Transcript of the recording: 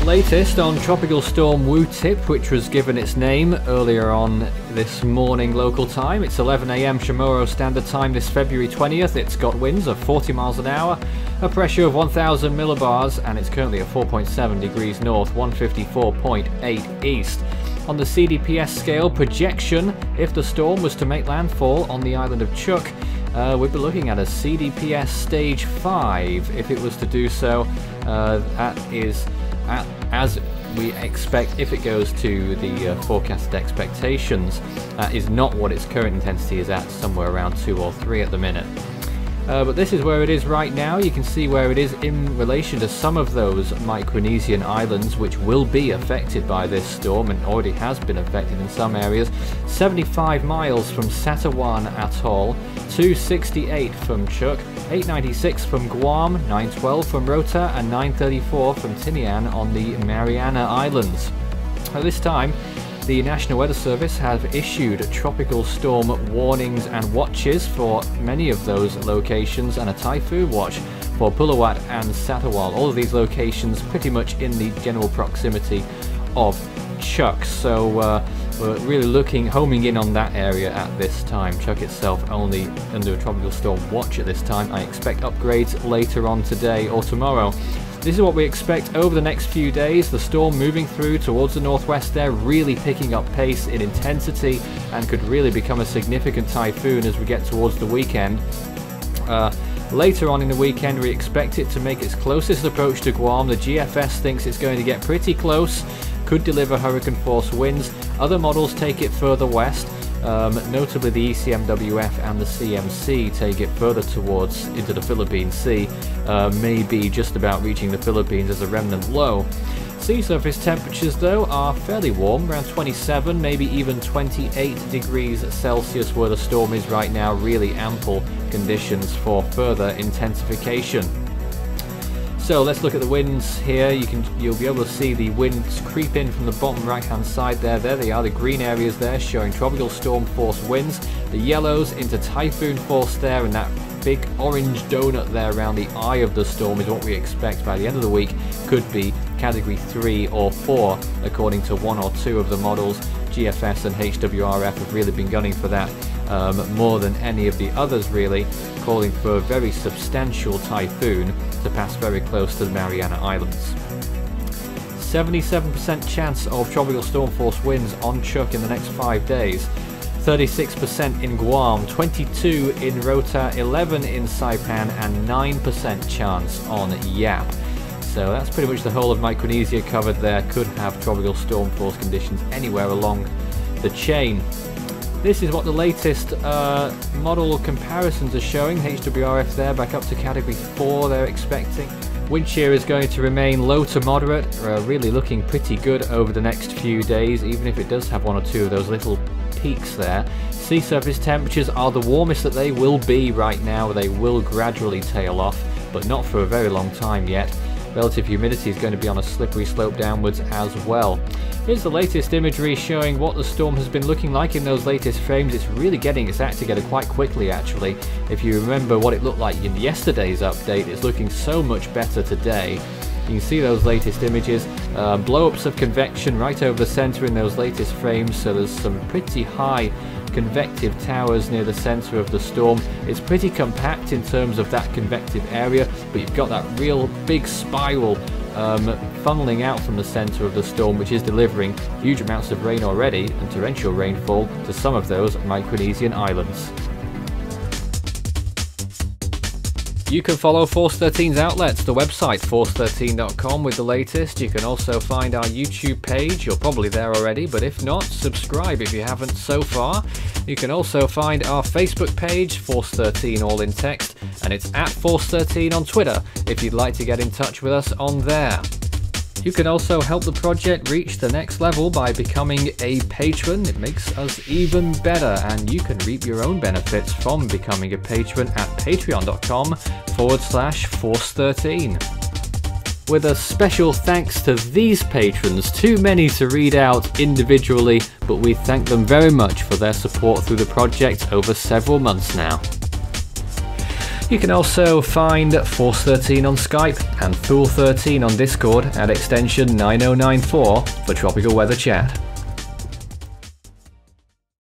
latest on Tropical Storm Wutip, which was given its name earlier on this morning local time. It's 11 AM Chamorro Standard Time this February 20th. It's got winds of 40 miles an hour, a pressure of 1000 millibars, and it's currently at 4.7 degrees north, 154.8 east. On the CDPS scale projection, if the storm was to make landfall on the island of Chuuk, we'd be looking at a CDPS stage 5 if it was to do so. That is as we expect if it goes to the forecasted expectations. That is not what its current intensity is at, somewhere around 2 or 3 at the minute. But this is where it is right now. You can see where it is in relation to some of those Micronesian islands which will be affected by this storm and already has been affected in some areas. 75 miles from Satawan Atoll, 268 from Chuuk, 896 from Guam, 912 from Rota, and 934 from Tinian on the Mariana Islands. At this time, the National Weather Service have issued tropical storm warnings and watches for many of those locations, and a typhoon watch for Pulawat and Satawal. All of these locations pretty much in the general proximity of Chuuk. So we're really homing in on that area at this time. Chuuk itself only under a tropical storm watch at this time. I expect upgrades later on today or tomorrow. This is what we expect over the next few days. The storm moving through towards the northwest there, really picking up pace in intensity and could really become a significant typhoon as we get towards the weekend. Later on in the weekend, we expect it to make its closest approach to Guam. The GFS thinks it's going to get pretty close, could deliver hurricane force winds. Other models take it further west. Notably the ECMWF and the CMC take it further towards into the Philippine Sea, maybe just about reaching the Philippines as a remnant low. Sea surface temperatures though are fairly warm, around 27, maybe even 28 degrees Celsius where the storm is right now. Really ample conditions for further intensification. So let's look at the winds here. You'll be able to see the winds creep in from the bottom right hand side there. There they are, the green areas there showing tropical storm force winds. The yellows into typhoon force there, and that big orange donut there around the eye of the storm is what we expect by the end of the week could be category 3 or 4 according to 1 or 2 of the models. GFS and HWRF have really been gunning for that more than any of the others, really calling for a very substantial typhoon to pass very close to the Mariana Islands. 77% chance of tropical storm force winds on Chuuk in the next 5 days. 36% in Guam, 22 in Rota, 11 in Saipan, and 9% chance on Yap. So that's pretty much the whole of Micronesia covered there. Could have tropical storm force conditions anywhere along the chain. This is what the latest model comparisons are showing. HWRF there back up to category 4 they're expecting. Wind shear is going to remain low to moderate, really looking pretty good over the next few days, even if it does have 1 or 2 of those little peaks there. Sea surface temperatures are the warmest that they will be right now. They will gradually tail off, but not for a very long time yet. Relative humidity is going to be on a slippery slope downwards as well. Here's the latest imagery showing what the storm has been looking like in those latest frames. It's really getting its act together quite quickly actually. If you remember what it looked like in yesterday's update, it's looking so much better today. You can see those latest images, blow-ups of convection right over the center in those latest frames, so there's some pretty high convective towers near the center of the storm. It's pretty compact in terms of that convective area, but you've got that real big spiral funneling out from the center of the storm, which is delivering huge amounts of rain already and torrential rainfall to some of those Micronesian islands. You can follow Force 13's outlets, the website force13.com with the latest. You can also find our YouTube page. You're probably there already, but if not, subscribe if you haven't so far. You can also find our Facebook page, Force 13 all in text, and it's at Force 13 on Twitter if you'd like to get in touch with us on there. You can also help the project reach the next level by becoming a patron. It makes us even better, and you can reap your own benefits from becoming a patron at patreon.com/Force13. With a special thanks to these patrons, too many to read out individually, but we thank them very much for their support through the project over several months now. You can also find Force13 on Skype and Fool13 on Discord at extension 9094 for tropical weather chat.